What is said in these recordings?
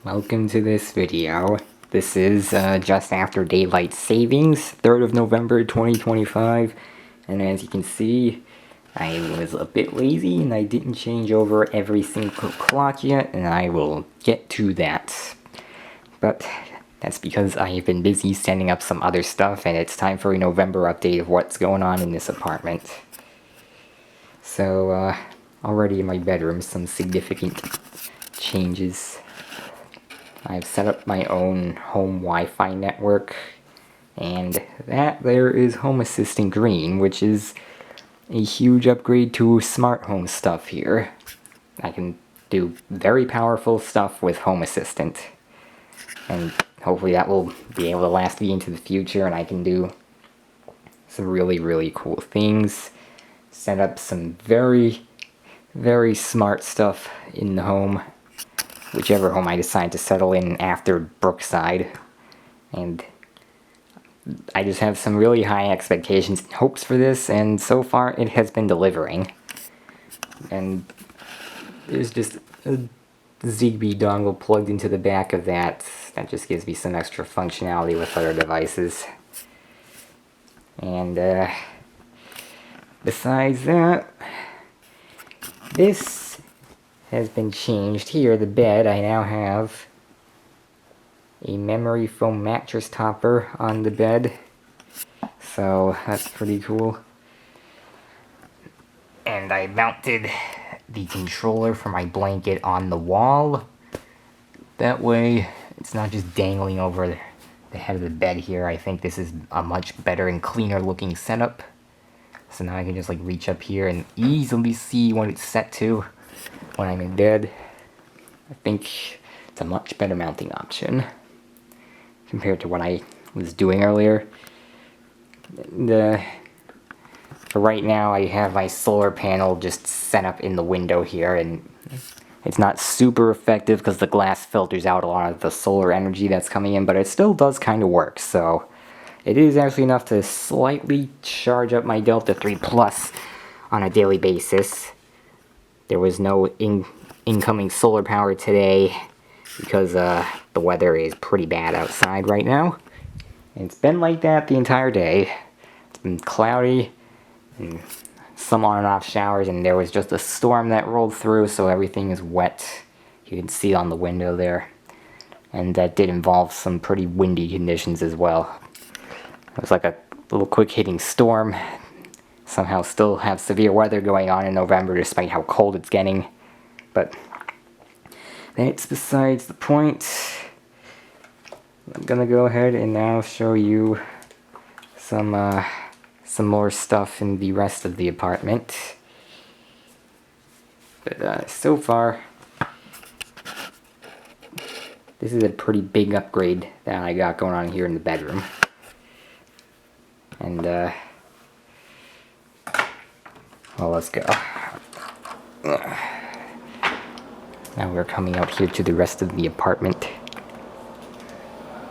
Welcome to this video. This is just after daylight savings, 3rd of November 2025, and as you can see, I was a bit lazy and I didn't change over every single clock yet, and I will get to that. But that's because I have been busy setting up some other stuff, and it's time for a November update of what's going on in this apartment. So, already in my bedroom, some significant changes. I've set up my own home Wi-Fi network, and that there is Home Assistant Green, which is a huge upgrade to smart home stuff here. I can do very powerful stuff with Home Assistant, and hopefully that will be able to last me into the future, and I can do some really cool things. Set up some very smart stuff in the home, whichever home I decide to settle in after Brookside. And I just have some really high expectations and hopes for this, and so far it has been delivering. And there's just a Zigbee dongle plugged into the back of that. That just gives me some extra functionality with other devices. And besides that, this has been changed. Here, the bed, I now have a memory foam mattress topper on the bed, so that's pretty cool. And I mounted the controller for my blanket on the wall. That way it's not just dangling over the head of the bed here. I think this is a much better and cleaner looking setup. So now I can just like reach up here and easily see what it's set to when I'm in bed. I think it's a much better mounting option compared to what I was doing earlier. For right now, I have my solar panel just set up in the window here, and it's not super effective because the glass filters out a lot of the solar energy that's coming in, but it still does kind of work, so it is actually enough to slightly charge up my Delta 3 Plus on a daily basis. There was no incoming solar power today because the weather is pretty bad outside right now. And it's been like that the entire day. It's been cloudy and some on and off showers, and there was just a storm that rolled through, so everything is wet. You can see on the window there. And that did involve some pretty windy conditions as well. It was like a little quick hitting storm. Somehow still have severe weather going on in November despite how cold it's getting. But that's besides the point. I'm gonna go ahead and now show you some more stuff in the rest of the apartment. But so far, this is a pretty big upgrade that I got going on here in the bedroom. And well, let's go. Now we're coming out here to the rest of the apartment.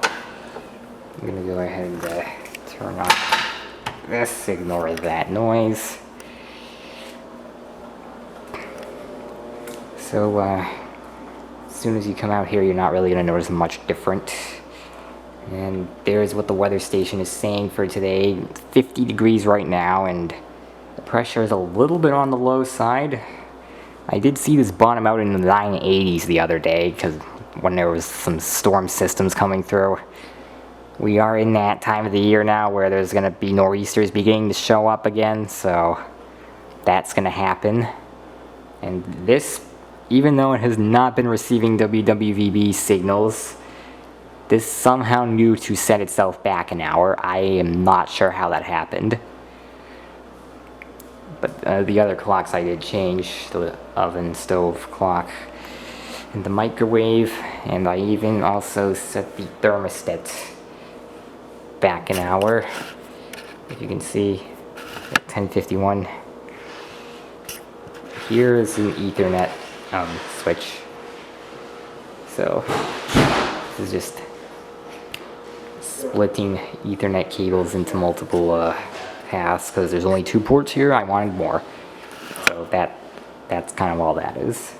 I'm gonna go ahead and turn off this, ignore that noise. So, as soon as you come out here, you're not really gonna notice much different. And there's what the weather station is saying for today. It's 50 degrees right now, and the pressure is a little bit on the low side. I did see this bottom out in the 980s the other day, because when there was some storm systems coming through. We are in that time of the year now where there's going to be nor'easters beginning to show up again, so that's going to happen. And this, even though it has not been receiving WWVB signals, this somehow knew to set itself back an hour. I am not sure how that happened. But the other clocks I did change, the oven, stove clock, and the microwave, and I even also set the thermostat back an hour. If you can see, at 10:51. Here is an Ethernet switch. So this is just splitting Ethernet cables into multiple paths, because there's only 2 ports here. I wanted more, so that's kind of all that is.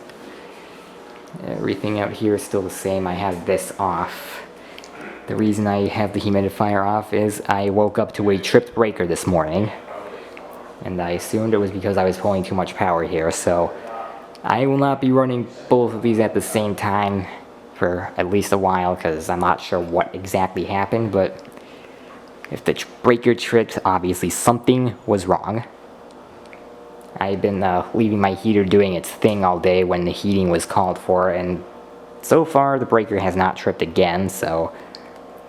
Everything out here is still the same. I have this off. The reason I have the humidifier off is I woke up to a tripped breaker this morning. And I assumed it was because I was pulling too much power here, so I will not be running both of these at the same time for at least a while, because I'm not sure what exactly happened, but if the breaker tripped, obviously something was wrong. I've been leaving my heater doing its thing all day when the heating was called for, and so far the breaker has not tripped again, so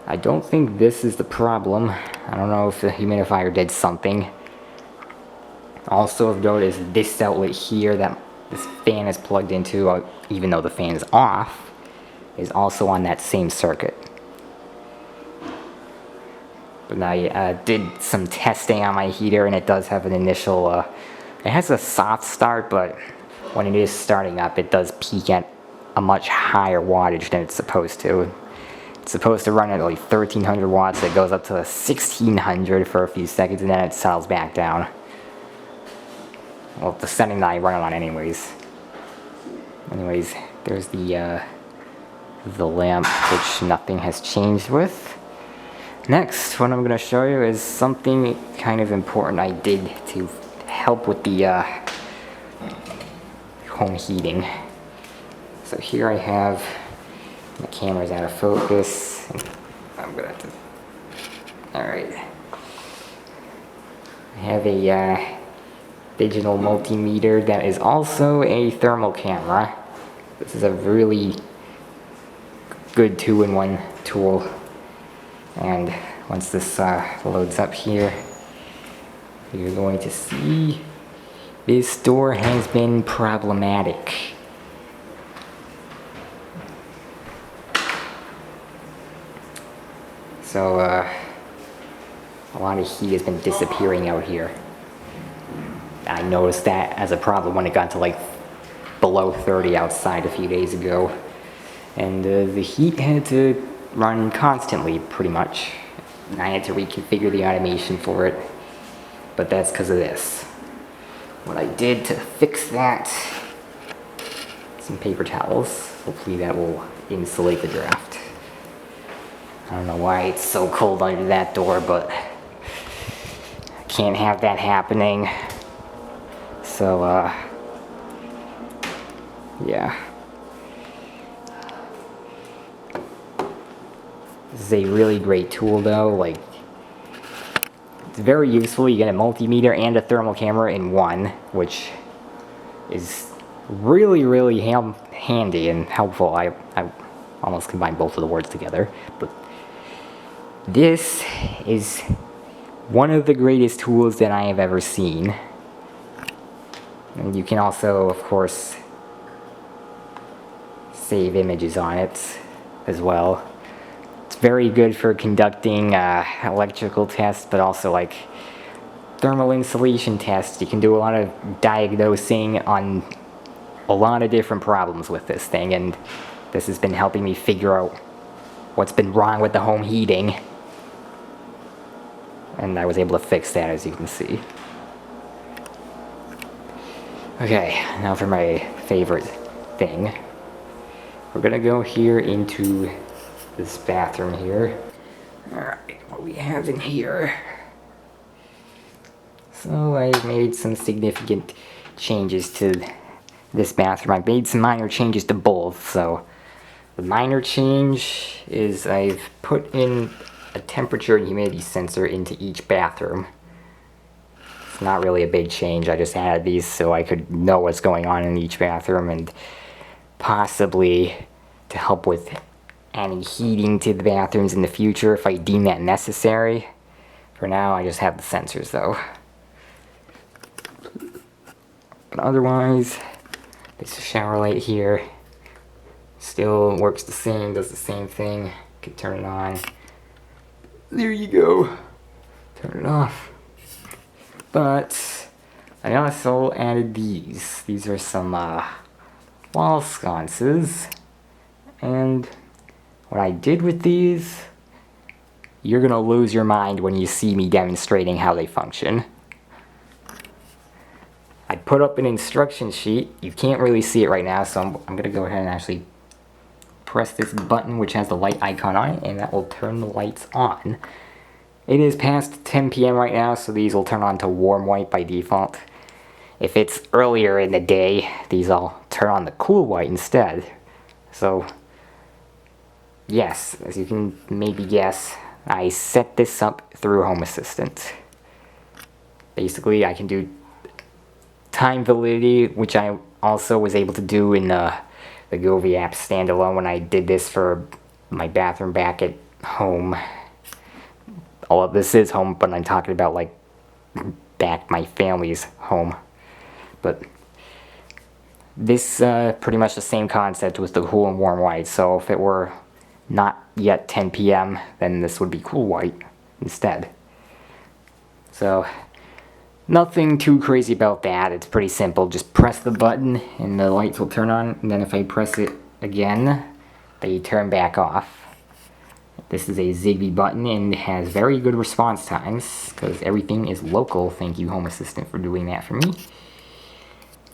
I don't think this is the problem. I don't know if the humidifier did something. Also, I've noticed this outlet here that this fan is plugged into, even though the fan is off, is also on that same circuit. But I did some testing on my heater, and it does have an initial, it has a soft start, but when it is starting up, it does peak at a much higher wattage than it's supposed to. It's supposed to run at like 1300 watts, it goes up to 1600 for a few seconds, and then it settles back down. Well, the setting that I run it on anyways. Anyways, there's the lamp, which nothing has changed with. Next, what I'm going to show you is something kind of important I did to help with the home heating. So here I have, the camera's out of focus. I'm going to have to, alright. I have a digital multimeter that is also a thermal camera. This is a really good two-in-one tool. And once this loads up here, you're going to see this door has been problematic. So a lot of heat has been disappearing out here. I noticed that as a problem when it got to like below 30 outside a few days ago. And the heat had to run constantly, pretty much. And I had to reconfigure the automation for it. But that's because of this. What I did to fix that, some paper towels. Hopefully that will insulate the draft. I don't know why it's so cold under that door, but I can't have that happening. So, yeah. This is a really great tool though, like, it's very useful. You get a multimeter and a thermal camera in one, which is really, really handy and helpful. I almost combined both of the words together, but this is one of the greatest tools that I have ever seen. And you can also, of course, save images on it as well. It's very good for conducting electrical tests, but also like thermal insulation tests. You can do a lot of diagnosing on a lot of different problems with this thing, and this has been helping me figure out what's been wrong with the home heating. And I was able to fix that, as you can see. Okay, now for my favorite thing. We're gonna go here into this bathroom here. Alright, what we have in here. So I made some significant changes to this bathroom. I made some minor changes to both. So the minor change is I've put in a temperature and humidity sensor into each bathroom. It's not really a big change. I just added these so I could know what's going on in each bathroom, and possibly to help with any heating to the bathrooms in the future if I deem that necessary. For now, I just have the sensors though. But otherwise, this shower light here still works the same, does the same thing. Could turn it on. There you go. Turn it off. But I also added these. These are some wall sconces. And what I did with these, you're gonna lose your mind when you see me demonstrating how they function. I put up an instruction sheet. You can't really see it right now, so I'm going to go ahead and actually press this button which has the light icon on it, and that will turn the lights on. It is past 10 p.m. right now, so these will turn on to warm white by default. If it's earlier in the day, these all turn on to cool white instead. So, yes, as you can maybe guess, I set this up through Home Assistant. Basically, I can do time validity, which I also was able to do in the Govee app standalone when I did this for my bathroom back at home. Although this is home, but I'm talking about like back my family's home. But this pretty much the same concept with the cool and warm white. So if it were not yet 10 p.m., then this would be cool white instead. So nothing too crazy about that. It's pretty simple. Just press the button and the lights will turn on. And then if I press it again, they turn back off. This is a Zigbee button and has very good response times because everything is local. Thank you, Home Assistant, for doing that for me.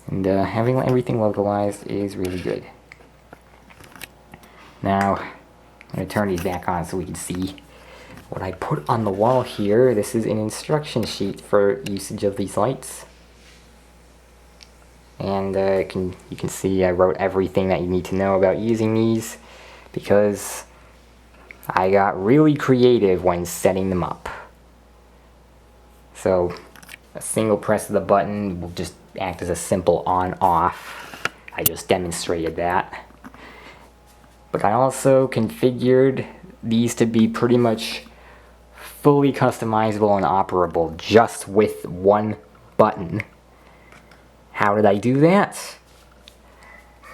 And having everything localized is really good. Now, I'm going to turn these back on so we can see what I put on the wall here. This is an instruction sheet for usage of these lights. And you can see I wrote everything that you need to know about using these because I got really creative when setting them up. So a single press of the button will just act as a simple on-off. I just demonstrated that. But I also configured these to be pretty much fully customizable and operable just with one button. How did I do that?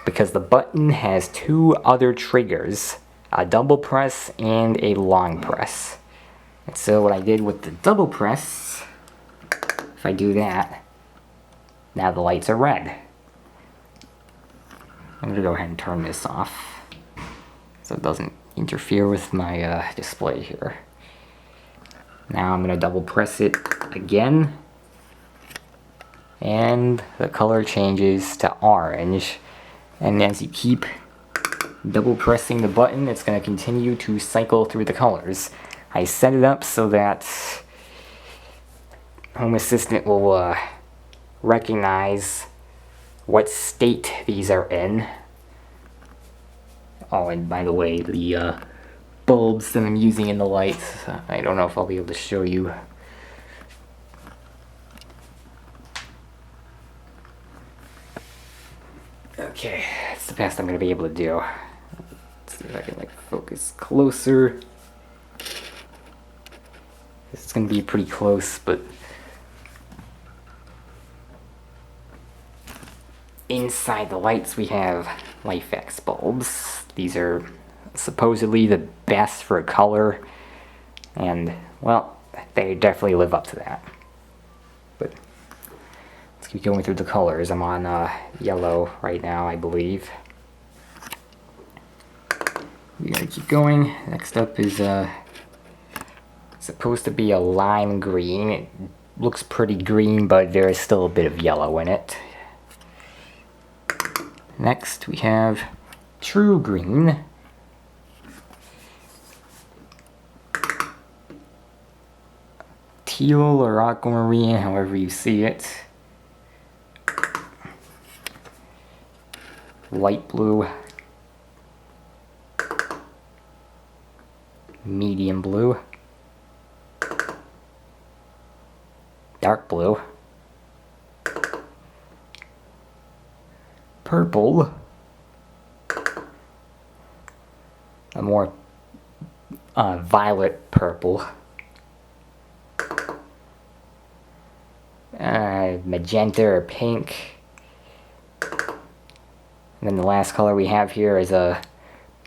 Because the button has two other triggers, a double press and a long press. And so what I did with the double press, if I do that, now the lights are red. I'm going to go ahead and turn this off so it doesn't interfere with my display here. Now I'm going to double press it again, and the color changes to orange. And as you keep double pressing the button, it's going to continue to cycle through the colors. I set it up so that Home Assistant will recognize what state these are in. Oh, and by the way, the bulbs that I'm using in the lights, I don't know if I'll be able to show you. Okay, that's the best I'm going to be able to do. Let's see if I can focus closer. This is going to be pretty close, but inside the lights we have LifeX bulbs. These are supposedly the best for color, and well, they definitely live up to that. But let's keep going through the colors. I'm on yellow right now, I believe. We gotta keep going. Next up is supposed to be a lime green. It looks pretty green, but there is still a bit of yellow in it. Next we have true green. Teal or aquamarine, however you see it. Light blue. Medium blue. Dark blue. Purple. A more violet purple. Magenta or pink. And then the last color we have here is a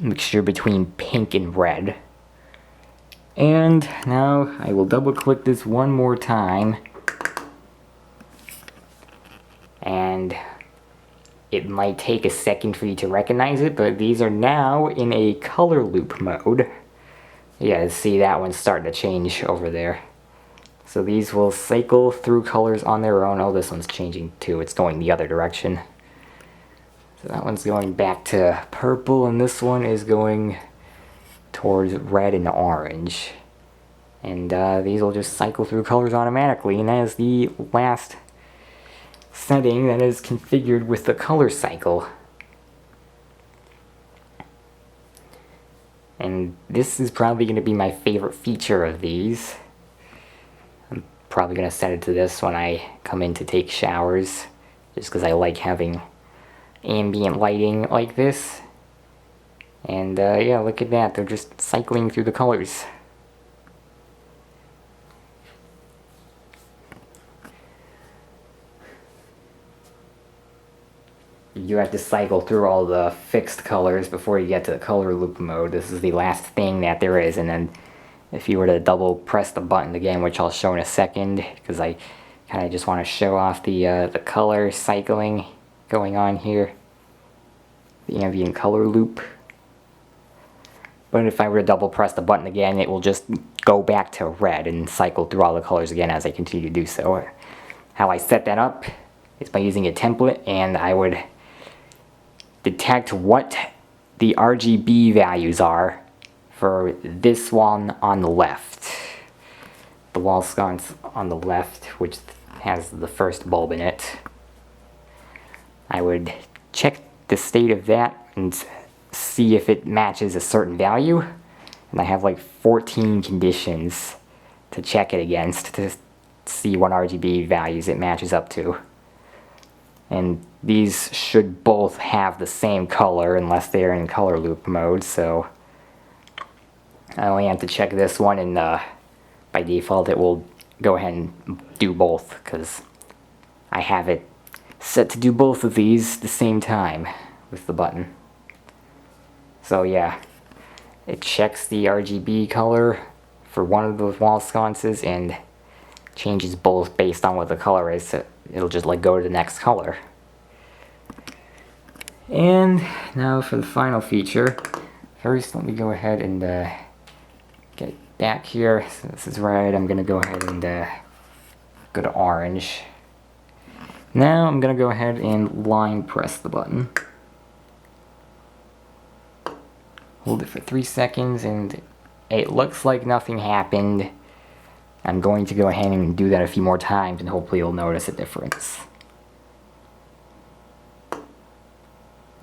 mixture between pink and red. And now I will double click this one more time, and it might take a second for you to recognize it, but these are now in a color loop mode. Yeah, see that one's starting to change over there. So these will cycle through colors on their own. Oh, this one's changing too. It's going the other direction. So that one's going back to purple, and this one is going towards red and orange. And these will just cycle through colors automatically, and that is the last setting that is configured with the color cycle. And this is probably going to be my favorite feature of these. I'm probably going to set it to this when I come in to take showers, just because I like having ambient lighting like this. And yeah, look at that, they're just cycling through the colors. You have to cycle through all the fixed colors before you get to the color loop mode. This is the last thing that there is, and then if you were to double press the button again, which I'll show in a second, because I kind of just want to show off the color cycling going on here, the ambient color loop. But if I were to double press the button again, it will just go back to red and cycle through all the colors again as I continue to do so. How I set that up is by using a template, and I would detect what the RGB values are for this one on the left. The wall sconce on the left, which has the first bulb in it. I would check the state of that and see if it matches a certain value. And I have like 14 conditions to check it against to see what RGB values it matches up to. And these should both have the same color unless they're in color loop mode, so I only have to check this one, and by default it will go ahead and do both, because I have it set to do both of these at the same time with the button. So yeah, it checks the RGB color for one of the wall sconces and changes both based on what the color is, so it'll just like go to the next color. And now for the final feature. First, let me go ahead and get back here. So this is red. I'm gonna go ahead and go to orange. Now I'm gonna go ahead and line press the button. Hold it for 3 seconds, and it looks like nothing happened. I'm going to go ahead and do that a few more times, and hopefully you'll notice a difference.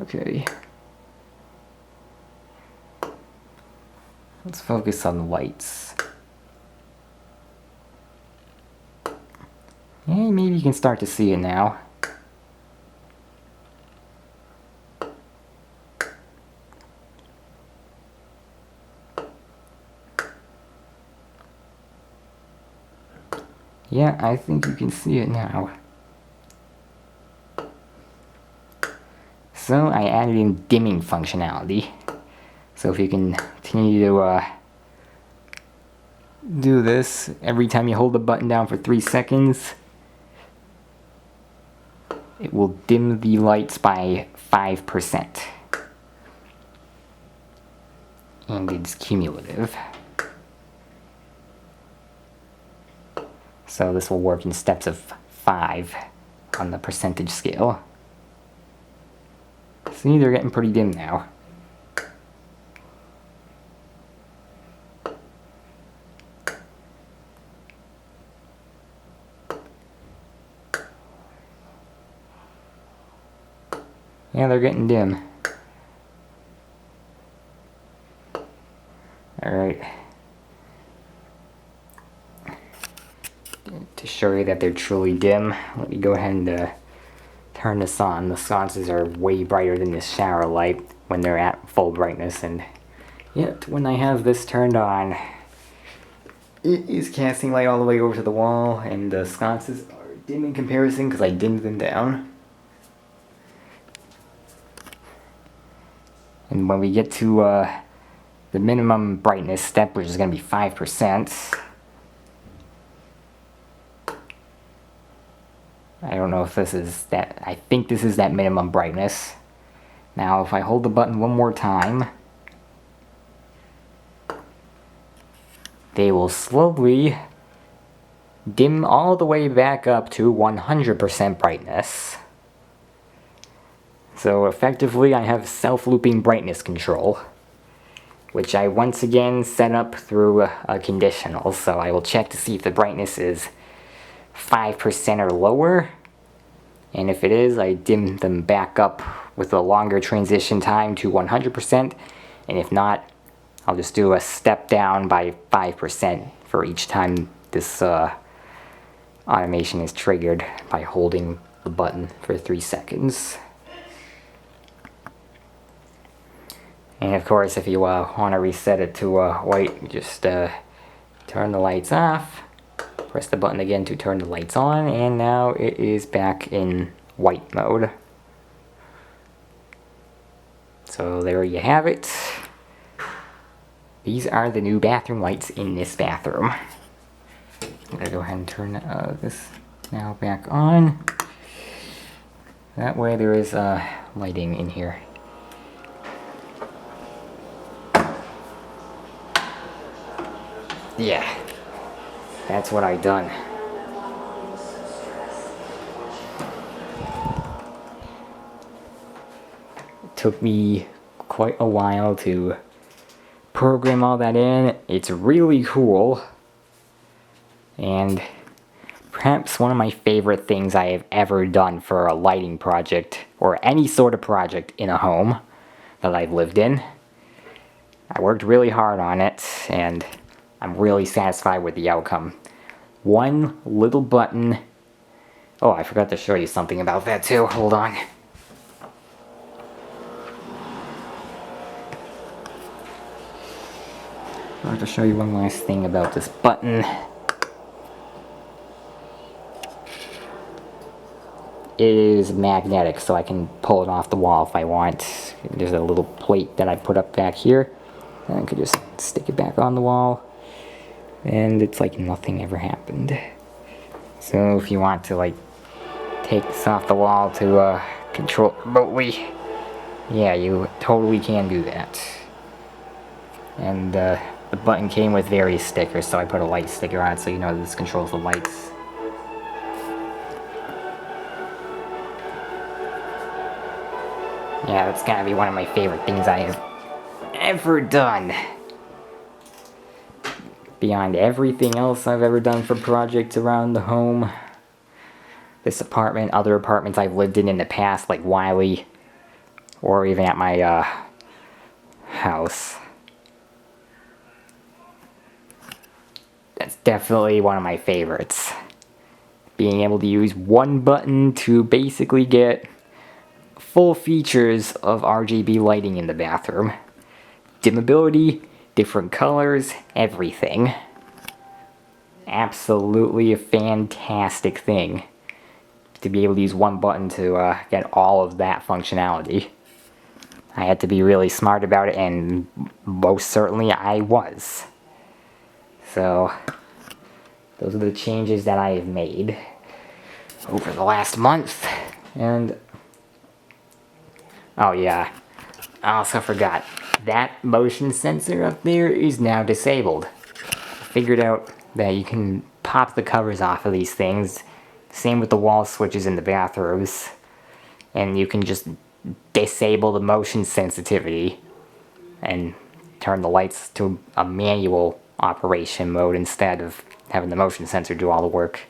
Okay. Let's focus on the lights. And maybe you can start to see it now. Yeah, I think you can see it now. So I added in dimming functionality. So if you can continue to do this, every time you hold the button down for 3 seconds, it will dim the lights by 5%. And it's cumulative. So this will work in steps of 5 on the percentage scale. See, they're getting pretty dim now. Yeah, they're getting dim. Alright. To show you that they're truly dim, let me go ahead and turn this on. The sconces are way brighter than this shower light when they're at full brightness, and yet when I have this turned on, it is casting light all the way over to the wall, and the sconces are dim in comparison because I dimmed them down. And when we get to the minimum brightness step, which is going to be 5%, I don't know if this is that, I think this is that minimum brightness. Now if I hold the button one more time, they will slowly dim all the way back up to 100% brightness. So effectively I have self-looping brightness control, which I once again set up through a conditional. So I will check to see if the brightness is 5% or lower, and if it is, I dim them back up with a longer transition time to 100%, and if not, I'll just do a step down by 5% for each time this automation is triggered by holding the button for 3 seconds. And of course, if you want to reset it to white, just turn the lights off, press the button again to turn the lights on, and now it is back in white mode. So there you have it. These are the new bathroom lights in this bathroom. I'm gonna go ahead and turn this now back on. That way there is lighting in here. Yeah, that's what I done. It took me quite a while to program all that in. It's really cool, and perhaps one of my favorite things I have ever done for a lighting project, or any sort of project in a home that I've lived in. I worked really hard on it, and I'm really satisfied with the outcome. One little button. Oh, I forgot to show you something about that too. Hold on. I have to show you one last thing about this button. It is magnetic, so I can pull it off the wall if I want. There's a little plate that I put up back here, and I could just stick it back on the wall, and it's like nothing ever happened. So if you want to like take this off the wall to control it remotely, yeah, you totally can do that. And the button came with various stickers, so I put a light sticker on it so you know this controls the lights. Yeah, that's gotta be one of my favorite things I have ever done. Beyond everything else I've ever done for projects around the home, this apartment, other apartments I've lived in the past, like Wiley, or even at my house. That's definitely one of my favorites. Being able to use one button to basically get full features of RGB lighting in the bathroom. Dimmability, different colors, everything. Absolutely a fantastic thing to be able to use one button to get all of that functionality. I had to be really smart about it, and most certainly I was. So, those are the changes that I have made over the last month. And, oh yeah, I also forgot, that motion sensor up there is now disabled. I figured out that you can pop the covers off of these things, same with the wall switches in the bathrooms, and you can just disable the motion sensitivity and turn the lights to a manual operation mode instead of having the motion sensor do all the work.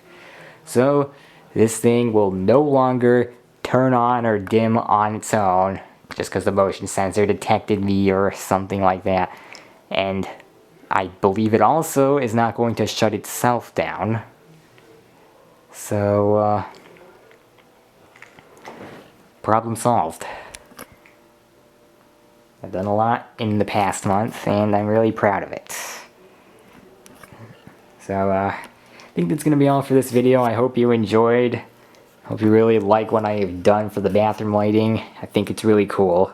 So this thing will no longer turn on or dim on its own just because the motion sensor detected me or something like that. And I believe it also is not going to shut itself down. So problem solved. I've done a lot in the past month, and I'm really proud of it. So, I think that's going to be all for this video. I hope you enjoyed. Hope you really like what I have done for the bathroom lighting. I think it's really cool.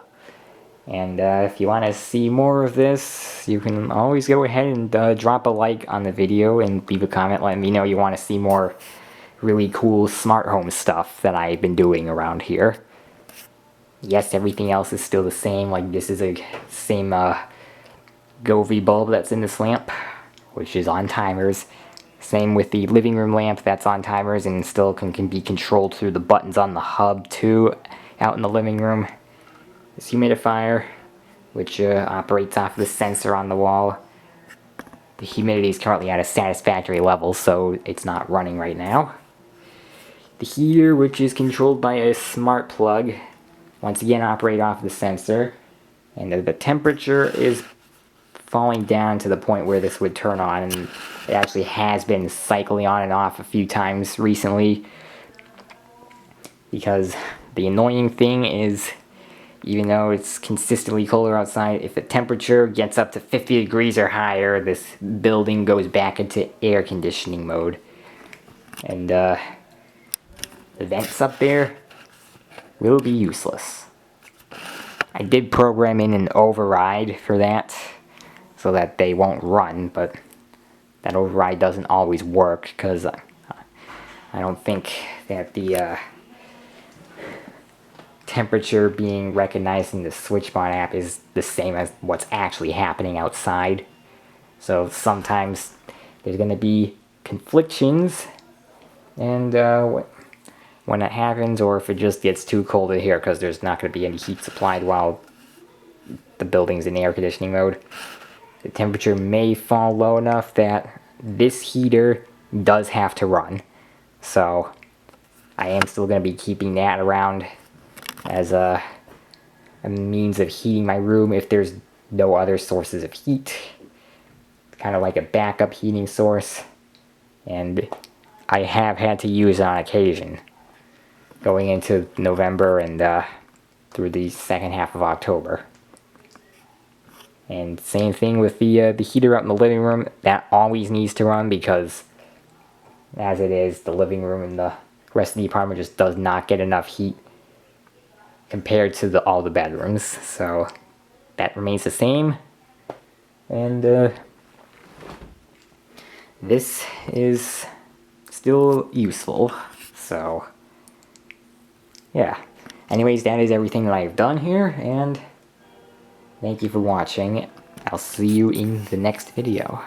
And if you want to see more of this, you can always go ahead and drop a like on the video and leave a comment letting me know you want to see more really cool smart home stuff that I've been doing around here. Yes, everything else is still the same. Like this is a same Govee bulb that's in this lamp, which is on timers. Same with the living room lamp, that's on timers and still can be controlled through the buttons on the hub too, out in the living room. This humidifier, which operates off the sensor on the wall. The humidity is currently at a satisfactory level, so it's not running right now. The heater, which is controlled by a smart plug, once again operate off the sensor. And the temperature is falling down to the point where this would turn on, and it actually has been cycling on and off a few times recently. Because the annoying thing is, even though it's consistently colder outside, if the temperature gets up to 50 degrees or higher, this building goes back into air conditioning mode. And the vents up there will be useless. I did program in an override for that, so that they won't run, but that override doesn't always work, because I don't think that the temperature being recognized in the SwitchBot app is the same as what's actually happening outside. So sometimes there's going to be conflictions, and when that happens, or if it just gets too cold in here because there's not going to be any heat supplied while the building's in air conditioning mode, the temperature may fall low enough that this heater does have to run. So I am still going to be keeping that around as a means of heating my room if there's no other sources of heat. Kind of like a backup heating source. And I have had to use it on occasion, going into November and through the second half of October. And same thing with the heater out in the living room. That always needs to run, because as it is, the living room and the rest of the apartment just does not get enough heat compared to all the bedrooms. So that remains the same. And this is still useful. So yeah. Anyways, that is everything that I've done here, and thank you for watching. I'll see you in the next video.